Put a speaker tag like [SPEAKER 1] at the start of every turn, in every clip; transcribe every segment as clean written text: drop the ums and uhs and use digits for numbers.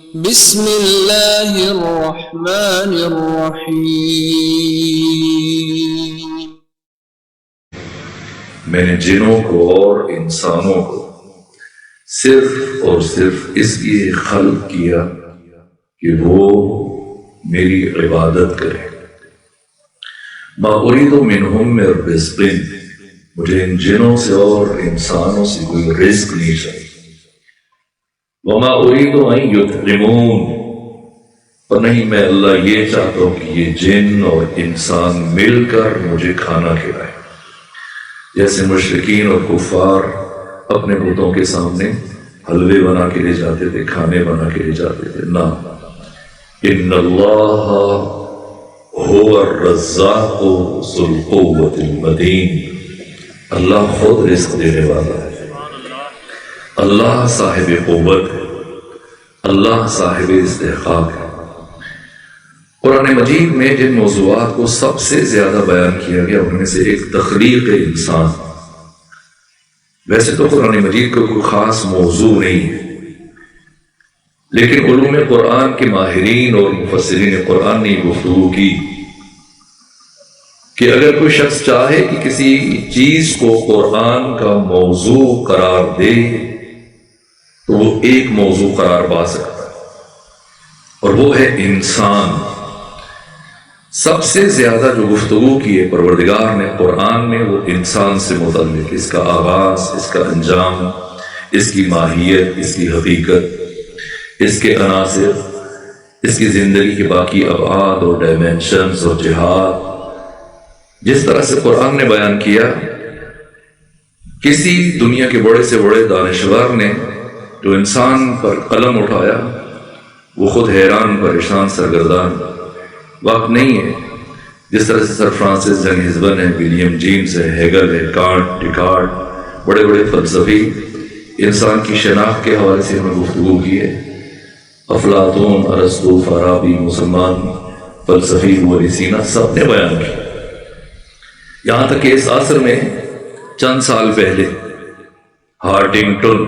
[SPEAKER 1] بسم اللہ الرحمن الرحیم۔
[SPEAKER 2] میں نے جنوں کو اور انسانوں کو صرف اور صرف اس لیے خلق کیا کہ وہ میری عبادت کریں۔ ما اريد منهم من رزق، مجھے ان جنوں سے اور انسانوں سے کوئی رزق نہیں چاہیے۔ وما اريد ان يطعمون، اور نہیں میں اللہ یہ چاہتا ہوں کہ یہ جن اور انسان مل کر مجھے کھانا کھلائے، جیسے مشرکین اور کفار اپنے بتوں کے سامنے حلوے بنا کے لے جاتے تھے، کھانے بنا کے لے جاتے تھے۔ نہ، ان اللہ هو الرزاق ذو القوة المتین، اللہ خود رزق دینے والا ہے، اللہ صاحب قوت ہے، اللہ صاحب استحقاق ہے۔ قرآن مجید میں جن موضوعات کو سب سے زیادہ بیان کیا گیا ان میں سے ایک تخلیق انسان۔ ویسے تو قرآن مجید کا کوئی خاص موضوع نہیں ہے، لیکن علوم قرآن کے ماہرین اور مفسرین قرآن نے گفتگو کی کہ اگر کوئی شخص چاہے کہ کسی چیز کو قرآن کا موضوع قرار دے تو وہ ایک موضوع قرار پا سکتا ہے، اور وہ ہے انسان۔ سب سے زیادہ جو گفتگو کی ہے پروردگار نے قرآن میں وہ انسان سے متعلق، اس کا آغاز، اس کا انجام، اس کی ماہیت، اس کی حقیقت، اس کے عناصر، اس کی زندگی کے باقی ابعاد اور ڈائمینشنز اور جہاد۔ جس طرح سے قرآن نے بیان کیا، کسی دنیا کے بڑے سے بڑے دانشور نے جو انسان پر قلم اٹھایا وہ خود حیران پریشان سرگردان وقت نہیں ہے۔ جس طرح سے سر فرانسس جنگ ہزبن ہے، ولیم جیمز ہے، ہیگل ہے، کانٹ، ڈیکارٹ، بڑے بڑے فلسفی انسان کی شناخت کے حوالے سے ہمیں گفتگو کی ہے۔ افلاطون، ارسطو، فارابی، مسلمان فلسفی ابن سینا سب نے بیان کیا۔ یہاں تک کہ اس عصر میں چند سال پہلے ہارٹنگٹن،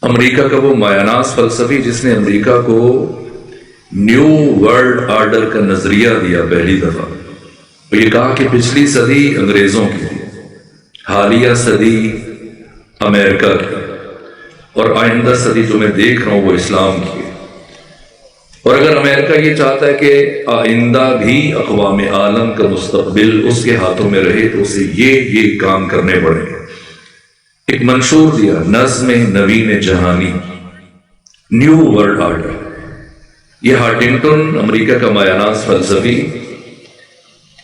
[SPEAKER 2] امریکہ کا وہ مایاناز فلسفی جس نے امریکہ کو نیو ورلڈ آرڈر کا نظریہ دیا پہلی دفعہ، اور یہ کہا کہ پچھلی صدی انگریزوں کی، حالیہ صدی امریکہ کی، اور آئندہ صدی جو میں دیکھ رہا ہوں وہ اسلام کی ہے۔ اور اگر امریکہ یہ چاہتا ہے کہ آئندہ بھی اقوام عالم کا مستقبل اس کے ہاتھوں میں رہے تو اسے یہ کام کرنے پڑیں گے۔ ایک منشور دیا، نظم نوین جہانی، نیو ورلڈ آرڈر۔ یہ ہارٹنگٹن، امریکہ کا مایاناز فلسفی،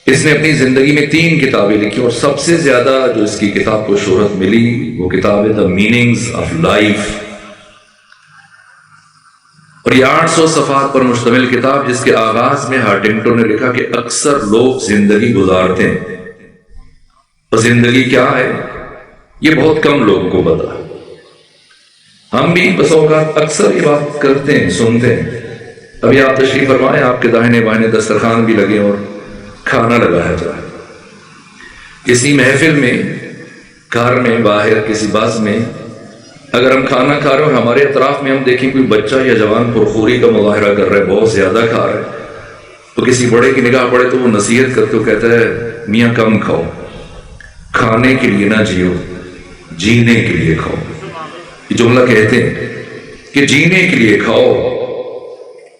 [SPEAKER 2] اس نے اپنی زندگی میں 3 کتابیں لکھی، اور سب سے زیادہ جو اس کی کتاب کو شہرت ملی وہ کتاب ہے دی میننگز آف لائف، اور یہ 800 صفحات پر مشتمل کتاب، جس کے آغاز میں ہارٹنگٹن نے لکھا کہ اکثر لوگ زندگی گزارتے ہیں، اور زندگی کیا ہے یہ بہت کم لوگوں کو پتا ہے۔ ہم بھی بس اوقات اکثر یہ بات کرتے ہیں، سنتے ہیں۔ ابھی آپ تشریف فرمائیں، آپ کے داہنے بائنے دسترخوان بھی لگے اور کھانا لگایا جائے۔ کسی محفل میں، گھر میں، باہر کسی بس میں اگر ہم کھانا کھا رہے ہیں اور ہمارے اطراف میں ہم دیکھیں کوئی بچہ یا جوان پرخوری کا مظاہرہ کر رہا ہے، بہت زیادہ کھا رہا ہے، تو کسی بڑے کی نگاہ پڑے تو وہ نصیحت کرتے ہو، کہتا ہے میاں کم کھاؤ، کھانے کے لیے نہ جیو، جینے کے لیے کھاؤ۔ یہ جملہ کہتے ہیں کہ جینے کے لیے کھاؤ،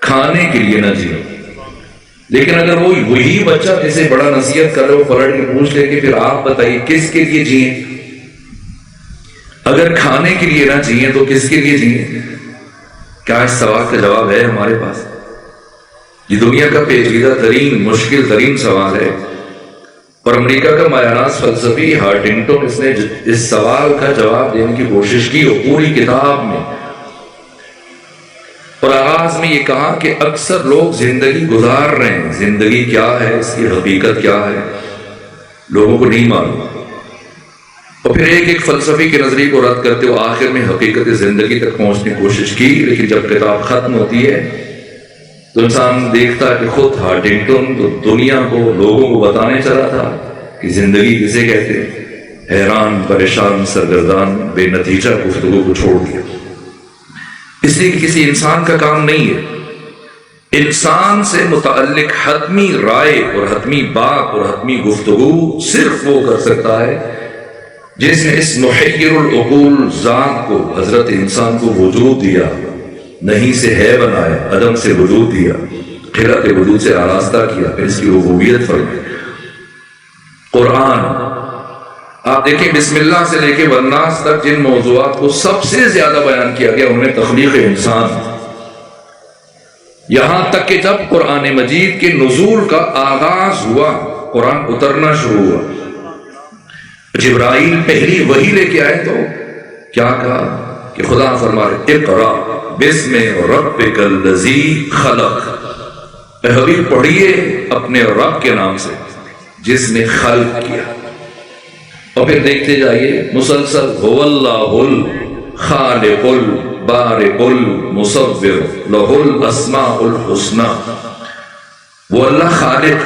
[SPEAKER 2] کھانے کے لیے نہ جیو۔ لیکن اگر وہی بچہ جسے بڑا نصیحت کر رہے ہو پلٹ کے پوچھ لے کہ پھر آپ بتائیے کس کے لیے جیئیں؟ اگر کھانے کے لیے نہ جیئیں تو کس کے لیے جیئیں؟ کیا اس سوال کا جواب ہے ہمارے پاس؟ یہ دنیا کا پیچیدہ ترین، مشکل ترین سوال ہے، اور امریکہ کا مایاناز فلسفی ہارٹنگٹن اس نے اس سوال کا جواب دینے کی کوشش کی، اور پوری کتاب میں اور آغاز میں یہ کہا کہ اکثر لوگ زندگی گزار رہے ہیں، زندگی کیا ہے، اس کی حقیقت کیا ہے، لوگوں کو نہیں معلوم۔ اور پھر ایک فلسفی کے نظریے کو رد کرتے ہوئے آخر میں حقیقت زندگی تک پہنچنے کی کوشش کی، لیکن جب کتاب ختم ہوتی ہے تو انسان دیکھتا ہے کہ خود ہارٹنگٹن تو دنیا کو، لوگوں کو بتانے چلا تھا کہ زندگی کسے کہتے ہیں، حیران پریشان سرگردان بے نتیجہ گفتگو کو چھوڑ دیا۔ اس لیے کسی انسان کا کام نہیں ہے. انسان سے متعلق حتمی رائے اور حتمی بات اور حتمی گفتگو صرف وہ کر سکتا ہے جس نے اس محیر العقول ذات کو، حضرت انسان کو وجود دیا، نہیں سے ہے بنایا، عدم سے وجود دیا، خلقت وجود سے آراستہ کیا، پھر اس کی ربوبیت فرمائی. قرآن آپ دیکھیں بسم اللہ سے لے کے والناس تک جن موضوعات کو سب سے زیادہ بیان کیا گیا ان میں تخلیق انسان، یہاں تک کہ جب قرآن مجید کے نزول کا آغاز ہوا، قرآن اترنا شروع ہوا، جبرائیل پہلی وحی لے کے آئے تو کیا کہا کہ خدا فرما رہے اقرا بسم ربک الذی خلق، اے حبیب پڑھیے اپنے رب کے نام سے جس نے خلق کیا. اور پھر دیکھتے جائیے مسلسل هو اللہ الخالق البارئ المصور لہ الاسماء الحسنی، وہ اللہ خالق،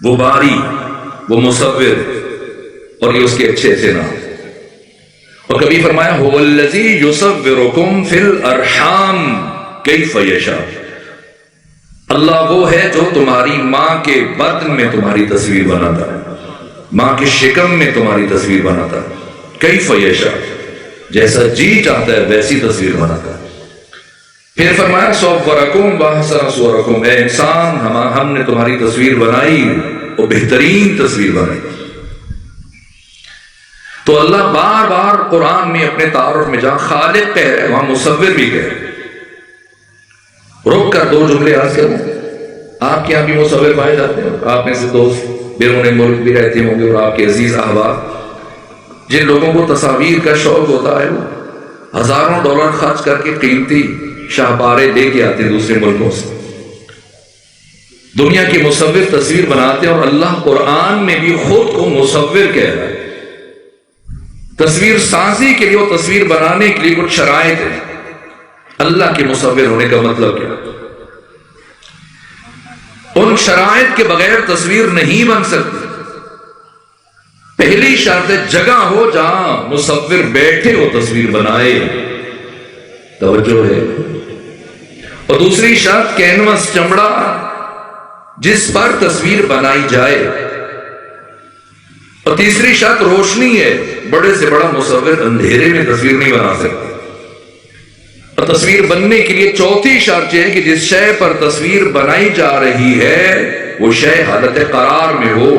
[SPEAKER 2] وہ باری، وہ مصور، اور یہ اس کے اچھے اچھے نام. اور کبھی فرمایا هو الذی یصورکم فی الارحام کیف یشاء، اللہ وہ ہے جو تمہاری ماں کے بطن میں تمہاری تصویر بناتا ہے، ماں کے شکم میں تمہاری تصویر بناتا ہے، کیف یشاء، جیسا جی چاہتا ہے ویسی تصویر بناتا ہے. پھر فرمایا صورکم واحسن صورکم، اے انسان ہم نے تمہاری تصویر بنائی اور بہترین تصویر بنائی. تو اللہ بار بار قرآن میں اپنے تعارف میں جہاں خالق کہہ رہے وہاں مصور بھی کہہ رہے. رک کر دو جملے عرض کروں، آپ کے یہاں بھی مصور پائے جاتے ہیں، آپ میں سے دوست بیرون ملک بھی رہتے ہوں گے، اور آپ کے عزیز احباب جن لوگوں کو تصاویر کا شوق ہوتا ہے وہ ہزاروں ڈالر خرچ کر کے قیمتی شاہکاریں لے کے آتے ہیں دوسرے ملکوں سے. دنیا کے مصور تصویر بناتے ہیں، اور اللہ قرآن میں بھی خود کو مصور کہہ رہا ہے. تصویر سازی کے لیے اور تصویر بنانے کے لیے کچھ شرائط ہیں. اللہ کے مصور ہونے کا مطلب کیا؟ ان شرائط کے بغیر تصویر نہیں بن سکتی. پہلی شرط جگہ ہو جہاں مصور بیٹھے ہو تصویر بنائے، توجہ ہے. اور دوسری شرط کینوس، چمڑا جس پر تصویر بنائی جائے. اور تیسری شرط روشنی ہے، بڑے سے بڑا مصور اندھیرے میں تصویر نہیں بنا سکتا. اور تصویر بننے کے لیے چوتھی شرط یہ ہے کہ جس شے پر تصویر بنائی جا رہی ہے وہ شے حالت قرار میں ہو،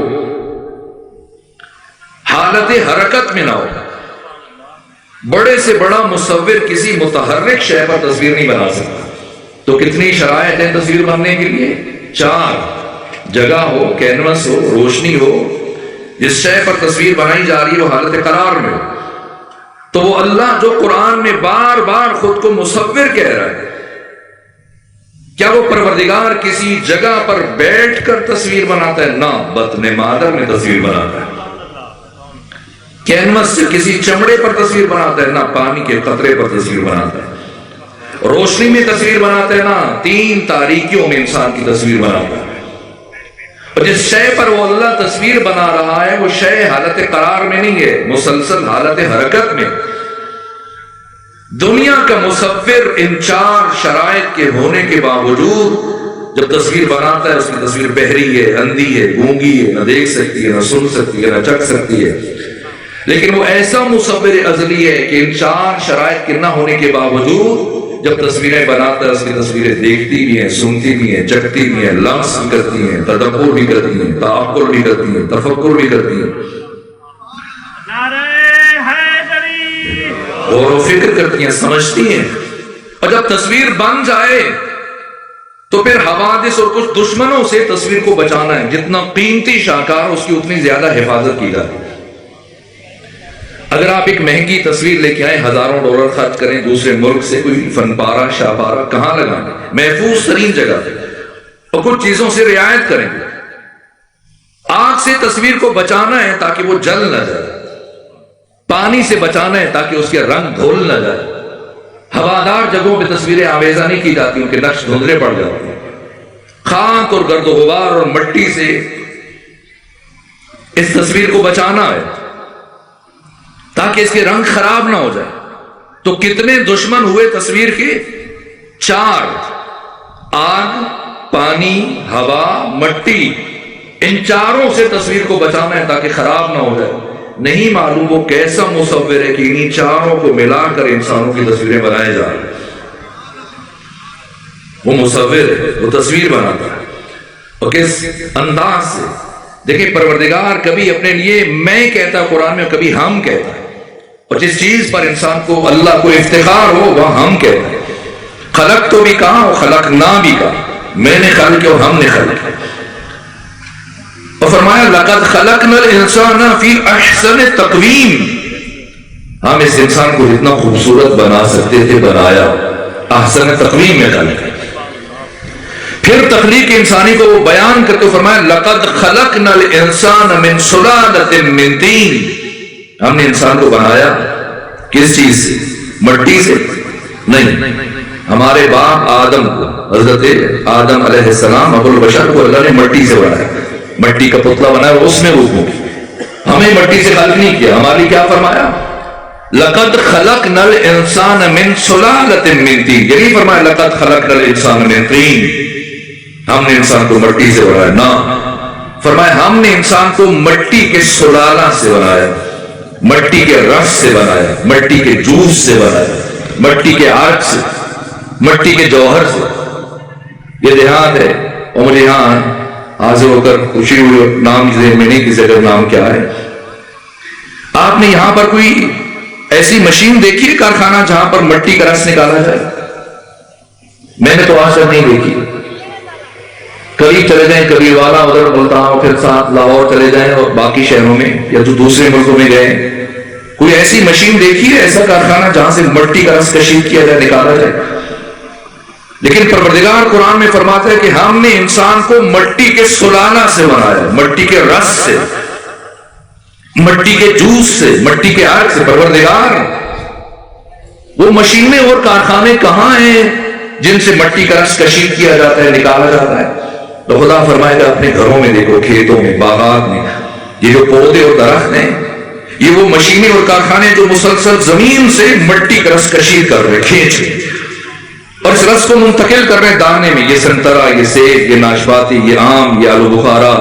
[SPEAKER 2] حالت حرکت میں نہ ہو. بڑے سے بڑا مصور کسی متحرک شے پر تصویر نہیں بنا سکتا. تو کتنی شرائط ہیں تصویر بننے کے لیے؟ 4. جگہ ہو، کینوس ہو، روشنی ہو، جس شے پر تصویر بنائی جا رہی ہے وہ حالت قرار میں ہو. تو وہ اللہ جو قرآن میں بار بار خود کو مصور کہہ رہا ہے، کیا وہ پروردگار کسی جگہ پر بیٹھ کر تصویر بناتا ہے؟ نہ، بطن مادر میں تصویر بناتا ہے. کینوس سے کسی چمڑے پر تصویر بناتا ہے؟ نہ، پانی کے قطرے پر تصویر بناتا ہے. روشنی میں تصویر بناتا ہے؟ نہ، 3 تاریکیوں میں انسان کی تصویر بناتا ہے. اور جس شے پر وہ اللہ تصویر بنا رہا ہے وہ شے حالت قرار میں نہیں ہے، مسلسل حالت حرکت میں. دنیا کا مصور ان 4 شرائط کے ہونے کے باوجود جب تصویر بناتا ہے اس کی تصویر بہری ہے، اندھی ہے، گونگی ہے، نہ دیکھ سکتی ہے، نہ سن سکتی ہے، نہ چکھ سکتی ہے. لیکن وہ ایسا مصور ازلی ہے کہ ان 4 شرائط کے نہ ہونے کے باوجود جب تصویریں بناتا ہے اس کی تصویریں دیکھتی بھی ہیں، سنتی بھی ہیں، چکھتی بھی ہیں، لمس بھی کرتی ہیں، تدبر بھی کرتی ہیں، تعقل بھی کرتی ہیں، تفکر بھی کرتی ہیں، غور و فکر کرتی ہیں، سمجھتی ہیں. اور جب تصویر بن جائے تو پھر حوادث اور کچھ دشمنوں سے تصویر کو بچانا ہے. جتنا قیمتی شاہکار اس کی اتنی زیادہ حفاظت کی جاتی ہے. اگر آپ ایک مہنگی تصویر لے کے آئیں، ہزاروں ڈالر خرچ کریں، دوسرے ملک سے کوئی فن پارہ شاہکارہ، کہاں لگائیں؟ محفوظ ترین جگہ پہ. اور کچھ چیزوں سے رعایت کریں. آگ سے تصویر کو بچانا ہے تاکہ وہ جل نہ جائے، پانی سے بچانا ہے تاکہ اس کے رنگ دھل نہ جائے. ہوادار جگہوں پہ تصویریں آویزہ نہیں کی جاتی، ان کے نقش دھندلے پڑ جاتے ہیں. خاک اور گرد و غبار اور مٹی سے اس تصویر کو بچانا ہے تاکہ اس کے رنگ خراب نہ ہو جائے. تو کتنے دشمن ہوئے تصویر کے؟ 4: آگ، پانی، ہوا، مٹی. ان چاروں سے تصویر کو بچانا ہے تاکہ خراب نہ ہو جائے. نہیں معلوم وہ کیسا مصور ہے کہ انہی چاروں کو ملا کر انسانوں کی تصویریں بنائے جا رہے ہیں. وہ مصور ہے، وہ تصویر بناتا ہے. اور کس انداز سے. دیکھیں پروردگار کبھی اپنے لیے میں کہتا قرآن میں، کبھی ہم کہتا ہے. اور جس چیز پر انسان کو اللہ کو افتخار ہو وہ ہم کہتا ہے. خلق تو بھی کہا اور خلق نہ بھی کہا. میں نے خلق اور ہم نے خلق. اور فرمایا لقد خلقنا الانسان فی احسن تقویم. ہم اس انسان کو اتنا خوبصورت بنا سکتے تھے، بنایا احسن تقویم میں خلق. پھر تخلیق انسانی کو بیان کرتے فرمایا لقد خلقنا الانسان من سلالۃ من طین. ہم نے انسان کو بنایا کس چیز سے؟ مٹی سے نہیں. ہمارے باپ آدم کو، حضرت آدم علیہ السلام ابو البشر کو اللہ نے مٹی سے بنایا. مٹی کا پتلا بنایا اور اس میں روح ہو. ہمیں مٹی سے خلق نہیں کیا. ہماری کیا فرمایا؟ لقد خلقنا الانسان من سلالۃ من طین. یہ نہیں فرمایا لقد خلقنا الانسان من طین. ہم نے انسان کو مٹی سے بنایا. نہ، فرمایا ہم نے انسان کو مٹی کے سلالہ سے بنایا، مٹی کے رس سے بنایا، مٹی کے جوس سے بنایا، مٹی کے عرق سے، مٹی کے جوہر سے. یہ دیہات ہے. اور مجھے یہاں حاضر ہو کر خوشی ہوئی. نام ذہن میں نہیں کسی کا نام کیا ہے. آپ نے یہاں پر کوئی ایسی مشین دیکھی ہے کارخانہ جہاں پر مٹی کا رس نکالا جائے؟ میں نے تو آج تک نہیں دیکھی. قریب چلے جائیں کبیر والا ادھر ملتان، پھر ساتھ لاہور چلے جائیں اور باقی شہروں میں یا جو دوسرے ملکوں میں گئے، کوئی ایسی مشین دیکھی ہے، ایسا کارخانہ جہاں سے مٹی کا رس کشید کیا جائے، نکالا جائے؟ لیکن پروردگار قرآن میں فرماتا ہے کہ ہم نے انسان کو مٹی کے سلالہ سے بنایا، مٹی کے رس سے، مٹی کے جوس سے، مٹی کے عرق سے. پروردگار وہ مشینیں اور کارخانے کہاں ہیں جن سے مٹی کا رس کشید کیا جاتا ہے، نکالا جاتا ہے؟ تو خدا فرمائے گا اپنے گھروں میں دیکھو، کھیتوں میں، باغات میں، یہ جو پودے اور درخت ہیں، یہ وہ مشینیں اور کارخانے جو مسلسل زمین سے مٹی کا رس کشید کر رہے، کھینچ رہے اور اس رس کو منتقل کر رہے دانے میں. یہ سنترا، یہ سیب، یہ ناشپاتی، یہ آم، یہ آلو بخارا،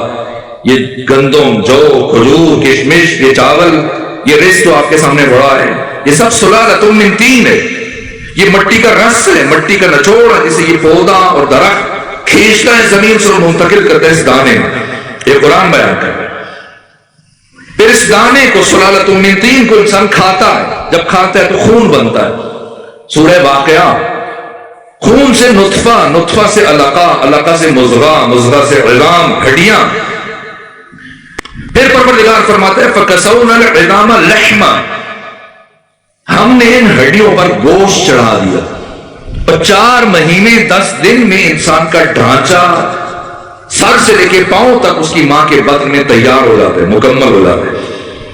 [SPEAKER 2] یہ گندم، جو، کھجور، کشمش، یہ چاول، یہ رز جو آپ کے سامنے بڑا ہے، یہ سب سلالۃ من طین ہے. یہ مٹی کا رس ہے، مٹی کا نچوڑ ہے جسے یہ پودا اور درخت کھینچتا ہے زمین سے اور منتقل کرتا ہے اس دانے میں. یہ قرآن بیان کر رہا ہے. پھر اس دانے کو سلالۃ من طین کو انسان کھاتا ہے. جب کھاتا ہے تو خون بنتا ہے. سورہ واقعہ، خون سے نطفہ، نطفہ سے علقہ، علقہ سے مضغہ، مضغہ سے عظام، ہڈیاں. پھر پروردگار فرماتا ہے فَكَسَوْنَا الْعِظَامَ لَحْمًا. ہم نے ان ہڈیوں پر گوشت چڑھا دیا. اور 4 مہینے 10 دن میں انسان کا ڈھانچہ سر سے لے کے پاؤں تک اس کی ماں کے بطن میں تیار ہو جاتا ہے، مکمل ہو جاتا ہے.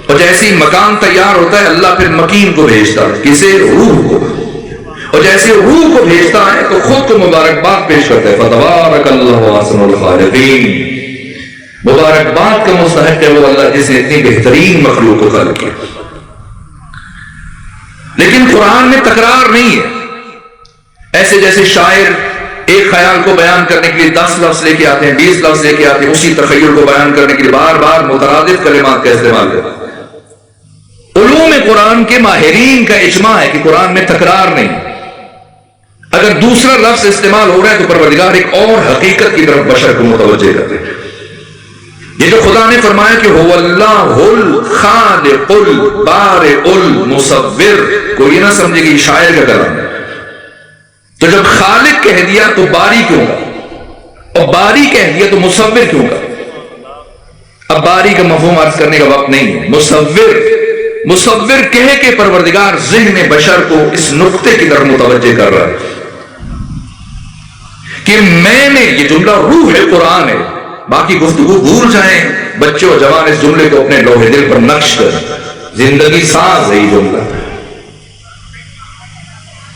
[SPEAKER 2] اور جیسے ہی مکان تیار ہوتا ہے اللہ پھر مکین کو بھیجتا ہے، کسے؟ روح کو. اور جیسے روح کو بھیجتا ہے تو خود کو مبارکباد پیش کرتا ہے. فَتَبَارَكَ اللَّهُ أَحْسَنُ الْخَالِقِينَ. مبارکباد کا مستحق ہے وہ اللہ جس نے اتنی بہترین مخلوق کو خلق کیا. لیکن قرآن میں تکرار نہیں ہے. ایسے جیسے شاعر ایک خیال کو بیان کرنے کے لیے 10 لفظ لے کے آتے ہیں، 20 لفظ لے کے آتے ہیں، اسی تخیل کو بیان کرنے کے لیے بار بار مترادف کلمات کا استعمال کرتے ہیں. علوم قرآن کے ماہرین کا اجماع ہے کہ قرآن میں تکرار نہیں. اگر دوسرا لفظ استعمال ہو رہا ہے تو پروردگار ایک اور حقیقت کی طرف بشر کو متوجہ کرتے ہیں. یہ جو خدا نے فرمایا کہ هو اللہ الخالق البارئ المصور، کوئی نہ سمجھے کہ یہ شاعر کا کلام ہے. تو جب خالق کہہ دیا تو باری کیوں کا، اور باری کہہ دیا تو مصور کیوں کا؟ اب باری کا مفہوم عرض کرنے کا وقت نہیں ہے. مصور کہہ کے پروردگار ذہن بشر کو اس نقطے کی طرف متوجہ کر رہا ہے کہ میں نے، یہ جملہ روح ہے، قرآن ہے، باقی گفتگو بھول جائیں. بچے اور جوان اس جملے کو اپنے لوہے دل پر نقش کر، زندگی ساز ہے یہ جملہ.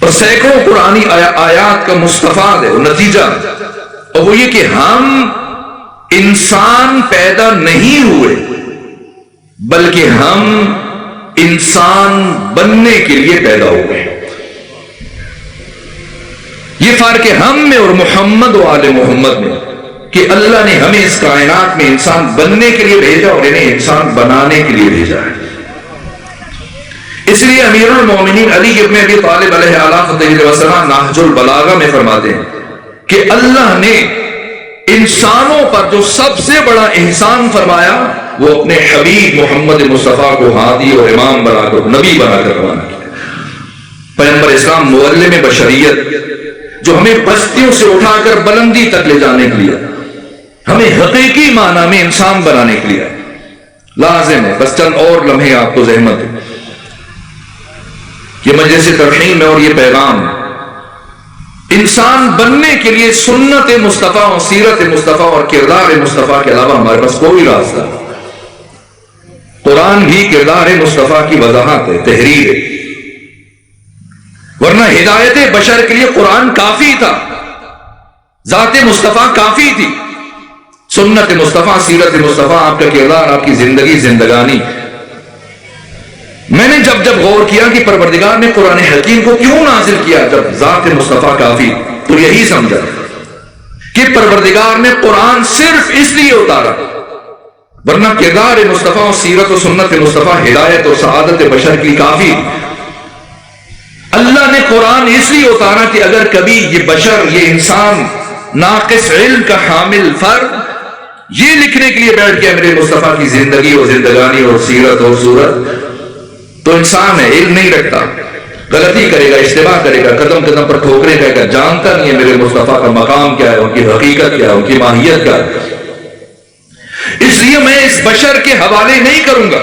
[SPEAKER 2] اور سینکڑوں قرآنی آیات کا مستفاد ہے وہ نتیجہ، اور وہ یہ کہ ہم انسان پیدا نہیں ہوئے بلکہ ہم انسان بننے کے لیے پیدا ہوئے. یہ فرق ہے ہم میں اور محمد و آل محمد میں کہ اللہ نے ہمیں اس کائنات میں انسان بننے کے لیے بھیجا اور انہیں انسان بنانے کے لیے بھیجا ہے. اس لیے امیر المومنین علی ابن ابی طالب علیہ السلام نہج البلاغہ میں فرماتے ہیں کہ اللہ نے انسانوں پر جو سب سے بڑا احسان فرمایا وہ اپنے حبیب محمد مصطفیٰ کو ہادی اور امام بنا کر نبی بنا کر روانہ کیا. پیغمبر اسلام معلم بشریت جو ہمیں بستیوں سے اٹھا کر بلندی تک لے جانے کے لیے ہمیں حقیقی معنی میں انسان بنانے کے لیے لازم ہے. بس چند اور لمحے آپ کو زحمت ہے. یہ مجلس ترحیم ہے اور یہ پیغام انسان بننے کے لیے سنت مصطفیٰ اور سیرت مصطفیٰ اور کردار مصطفیٰ کے علاوہ ہمارے پاس کوئی راستہ نہیں. قرآن بھی کردار مصطفیٰ کی وضاحت ہے، تحریر ہے. ورنہ ہدایت بشر کے لیے قرآن کافی تھا، ذات مصطفیٰ کافی تھی. سنت مصطفیٰ، سیرت مصطفیٰ، آپ کا کردار، آپ کی زندگی، زندگانی. میں نے جب غور کیا کہ پروردگار نے قرآن حکیم کو کیوں نازل کیا جب ذات مصطفیٰ کافی، تو یہی سمجھا کہ پروردگار نے قرآن صرف اس لیے اتارا، ورنہ کردار مصطفیٰ اور سیرت و سنت مصطفیٰ ہدایت اور سعادت بشر کی کافی. اللہ نے قرآن اس لیے اتارا کہ اگر کبھی یہ بشر، یہ انسان ناقص علم کا حامل فرد یہ لکھنے کے لیے بیٹھ گیا میرے مصطفیٰ کی زندگی اور زندگانی اور سیرت اور صورت، تو انسان ہے، علم نہیں رکھتا، غلطی کرے گا، اشتباہ کرے گا، قدم قدم پر ٹھوکرے کھائے گا، جانتا نہیں ہے میرے مصطفیٰ کا مقام کیا ہے، ان کی حقیقت کیا ہے، ان کی ماہیت کیا ہے. اس لیے میں اس بشر کے حوالے نہیں کروں گا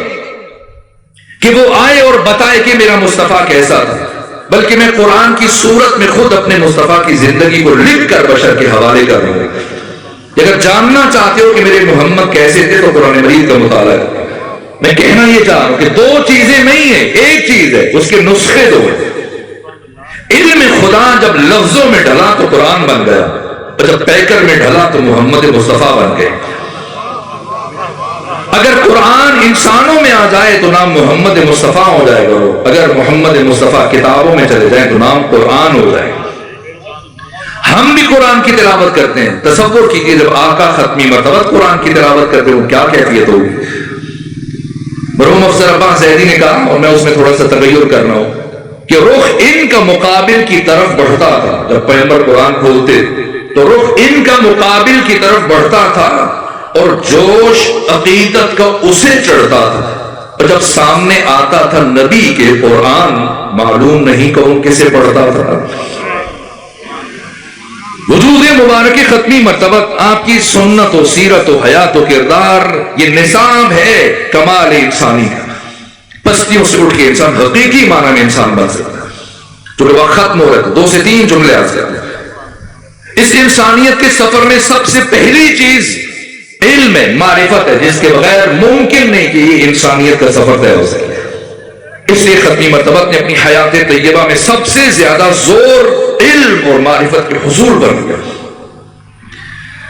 [SPEAKER 2] کہ وہ آئے اور بتائے کہ میرا مصطفیٰ کیسا تھا، بلکہ میں قرآن کی صورت میں خود اپنے مصطفیٰ کی زندگی کو لکھ کر بشر کے حوالے کر رہا ہوں. اگر جاننا چاہتے ہو کہ میرے محمد کیسے تھے تو قرآن مجید کا مطالعہ ہے. میں کہنا یہ چاہ رہا ہوں کہ دو چیزیں نہیں ہیں، ایک چیز ہے، اس کے نسخے دو ہیں. علم خدا جب لفظوں میں ڈھلا تو قرآن بن گیا، اور جب پیکر میں ڈھلا تو محمد مصطفیٰ بن گئے. اگر قرآن انسانوں میں آ جائے تو نام محمد مصطفیٰ ہو جائے گا، اگر محمد مصطفیٰ کتابوں میں چلے جائیں تو نام قرآن ہو جائے گا. ہم بھی قرآن کی تلاوت کرتے ہیں. تصور کیجیے جب آقا ختمی مرتبہ قرآن کی تلاوت کرتے ہوں کیا کیفیت ہوگی. مرحوم افسر عباس زیدی نے کہا، اور میں اس میں تھوڑا سا تغیر کرنا ہوں، کہ رخ ان کا مقابل کی طرف بڑھتا تھا. جب پیغمبر قرآن کھولتے تو رخ ان کا مقابل کی طرف بڑھتا تھا اور جوش عقیدت کا اسے چڑھتا تھا. اور جب سامنے آتا تھا نبی کے قرآن معلوم نہیں کون کسے پڑھتا تھا. وجود مبارک ختمی مرتبہ آپ کی سنت و سیرت و حیات و کردار یہ نظام ہے کمال انسانی کا. پستیوں سے اٹھ کے انسان حقیقی معنی میں انسان بن سکتا ہے. جو وقت ختم ہو رہا تھا 2 سے 3 جملے آج کرتے ہیں. اس انسانیت کے سفر میں سب سے پہلی چیز علم ہے، معرفت ہے، جس کے بغیر ممکن نہیں کہ یہ انسانیت کا سفر طے ہو سکے. اس لیے ختمی مرتبہ نے اپنی حیات طیبہ میں سب سے زیادہ زور علم اور معرفت کے حصول پر دیا.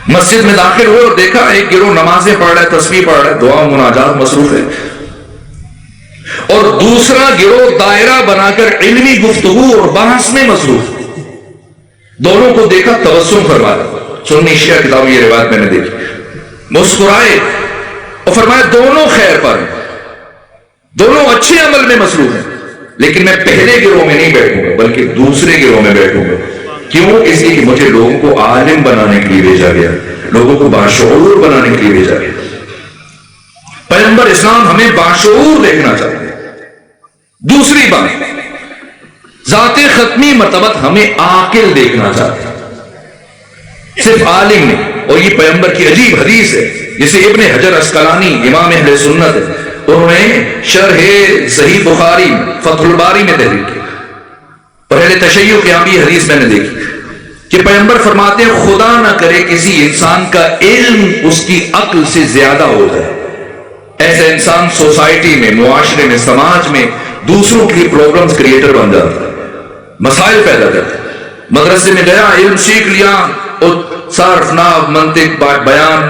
[SPEAKER 2] مسجد میں داخل ہوئے اور دیکھا ایک گروہ نمازیں پڑھ رہا ہے، تسبیح پڑھ رہا ہے، دعا مناجات مصروف ہے، اور دوسرا گروہ دائرہ بنا کر علمی گفتگو اور بحث میں مصروف. دونوں کو دیکھا، تبسم فرمایا. سنی شیعہ کتاب یہ روایت میں نے دیکھی. مسکرائے اور فرمایا دونوں خیر پر ہیں، دونوں اچھے عمل میں مصروف ہیں، لیکن میں پہلے گروہ میں نہیں بیٹھوں گا بلکہ دوسرے گروہ میں بیٹھوں گا. کیوں؟ اس لیے کہ مجھے لوگوں کو عالم بنانے کے لیے بھیجا گیا، لوگوں کو باشعور بنانے کے لیے بھیجا گیا. پیغمبر اسلام ہمیں باشعور دیکھنا چاہتے ہیں. دوسری بات، ذات ختمی مرتبت ہمیں عاقل دیکھنا چاہتے ہیں، صرف عالم نہیں. اور یہ پیغمبر کی عجیب حدیث ہے جسے ابن حجر اسقلانی امام اہل سنت ہے، انہوں نے شرح صحیح بخاری فتح الباری میں تحریر کی. پہلے تشیع قیامی حدیث میں نے دیکھی کہ پیغمبر فرماتے ہیں خدا نہ کرے کسی انسان کا علم اس کی عقل سے زیادہ ہو جائے. ایسا انسان سوسائٹی میں، معاشرے میں، سماج میں دوسروں کے لیے پرابلمز کریٹر بن جاتا ہے، مسائل پیدا کرتا ہے. مدرسے میں گیا، علم سیکھ لیا، اور صرف نحو منطق بیان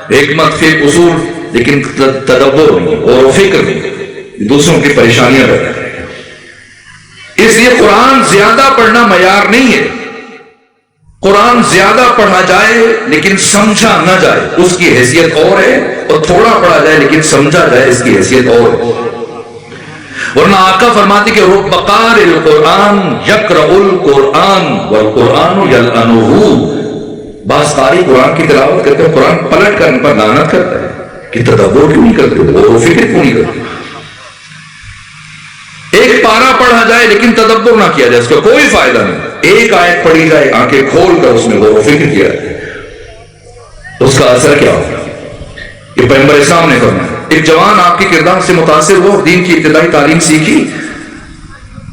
[SPEAKER 2] حکمت فقہ اصول، لیکن تدبر نہیں اور فکر نہیں، دوسروں کی پریشانیاں رہتا ہے. اس لیے قرآن زیادہ پڑھنا معیار نہیں ہے، قرآن زیادہ پڑھا جائے لیکن سمجھا نہ جائے اس کی حیثیت اور ہے، اور تھوڑا پڑھا جائے لیکن سمجھا جائے اس کی حیثیت اور ہے۔ ورنہ آقا فرماتے کہ رب قارئ القرآن یقرأ القرآن والقرآن یلعنہ، بعض قاری قرآن کی تلاوت کرتے ہیں، قرآن پلٹ کر ان پر لعنت کرتا ہے کہ تدبر کیوں نہیں کرتے، غور و فکر کیوں نہیں کرتے۔ ایک پارا پڑھا جائے لیکن تدبر نہ کیا جائے اس کا کوئی فائدہ نہیں۔ ایک آیت پڑھی جائے آنکھیں کھول کر اس میں غور و فکر کیا جائے اس کا اثر کیا ہوگا۔ یہ پیغمبر اسلام نے فرمایا۔ ایک جوان آپ کے کردار سے متاثر ہوا اور دین کی ابتدائی تعلیم سیکھی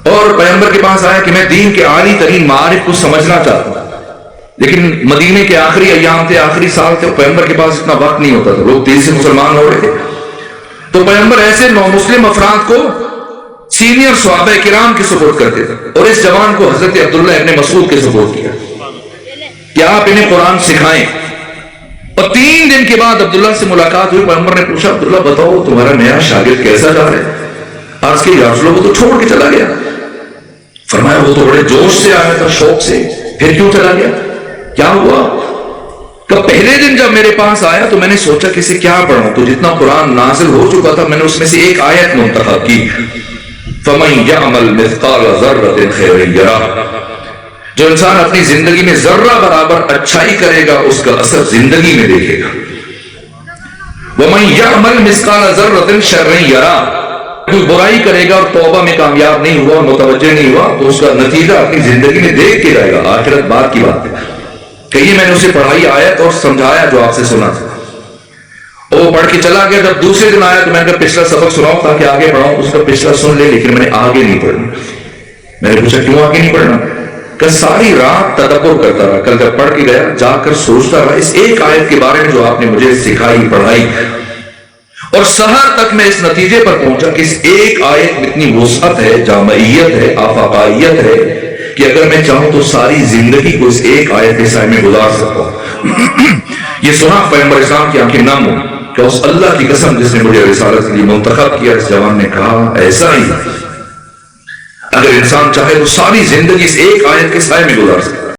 [SPEAKER 2] اور پیغمبر کے پاس آیا کہ میں دین کے عالی ترین معارف کو سمجھنا چاہتا ہوں، لیکن مدینے کے آخری ایام تھے، آخری سال تھے، پیغمبر کے پاس اتنا وقت نہیں ہوتا تھا، لوگ تیزی سے مسلمان ہو رہے تھے۔ تو پیغمبر ایسے نو مسلم افراد کو سینئر صحابہ کرام کے سپورٹ کرتے تھے، اور اس جوان کو حضرت عبداللہ ابن مسعود کے سپورٹ کیا کہ آپ انہیں قرآن سکھائیں۔ اور 3 دن کے بعد عبداللہ سے ملاقات ہوئی، پیغمبر نے پوچھا عبداللہ بتاؤ تمہارا نیا شاگرد کیسا جا رہا ہے؟ آج کے یا رسول اللہ وہ تو چھوڑ کے چلا گیا۔ فرمایا وہ تو بڑے جوش سے آیا تھا، شوق سے، پھر کیوں چلا گیا؟ کیا ہوا؟ کہ پہلے دن جب میرے پاس آیا تو میں نے سوچا کہ اسے کیا پڑھوں، تو جتنا قرآن نازل ہو چکا تھا میں نے اس میں سے ایک آیت منتخب کی، فَمَن يَعْمَلْ مِثْقَالَ ذَرَّةٍ خَيْرًا يَرَهُ، جو انسان اپنی زندگی میں ذرہ برابر اچھائی کرے گا اس کا اثر زندگی میں دیکھے گا۔ وَمَن يَعْمَلْ مِثْقَالَ ذَرَّةٍ شَرًّا يَرَهُ، کوئی برائی کرے گا اور توبہ میں کامیاب نہیں ہوا، متوجہ نہیں ہوا، تو اس کا نتیجہ اپنی زندگی میں دیکھ کے جائے گا، آخرت بعد کی بات ہے۔ کہیے میں نے اسے پڑھائی آیت اور سمجھایا جو آپ سے سنا تھا، وہ پڑھ کے چلا گیا۔ جب دوسرے دن آیا تو میں نے کہا پچھلا سبق سناؤ تاکہ آگے پڑھاؤں، اس کا پچھلا سن لے لیکن میں نے آگے نہیں پڑھنا۔ میں نے پوچھا کیوں آگے نہیں پڑھنا؟ کہ ساری رات تدبر کرتا رہا، کل جب پڑھ کے گیا جا کر سوچتا رہا اس ایک آیت کے بارے میں جو آپ نے مجھے سکھائی پڑھائی، اور سحر تک میں اس نتیجے پر پہنچا کہ اس ایک آیت میں اتنی وسعت ہے، جامعیت ہے، آفاقائیت ہے کہ اگر میں چاہوں تو ساری زندگی کو اس ایک آیت کے سائے میں گزار سکتا ہوں۔ یہ سنا پیغمبر اسلام کی آنکھیں نم ہو کہ اس اللہ کی قسم جس نے مجھے رسالت کے لیے منتخب کیا، اس جوان نے کہا ایسا ہی اگر انسان چاہے تو ساری زندگی اس ایک آیت کے سائے میں گزار سکتا ہے۔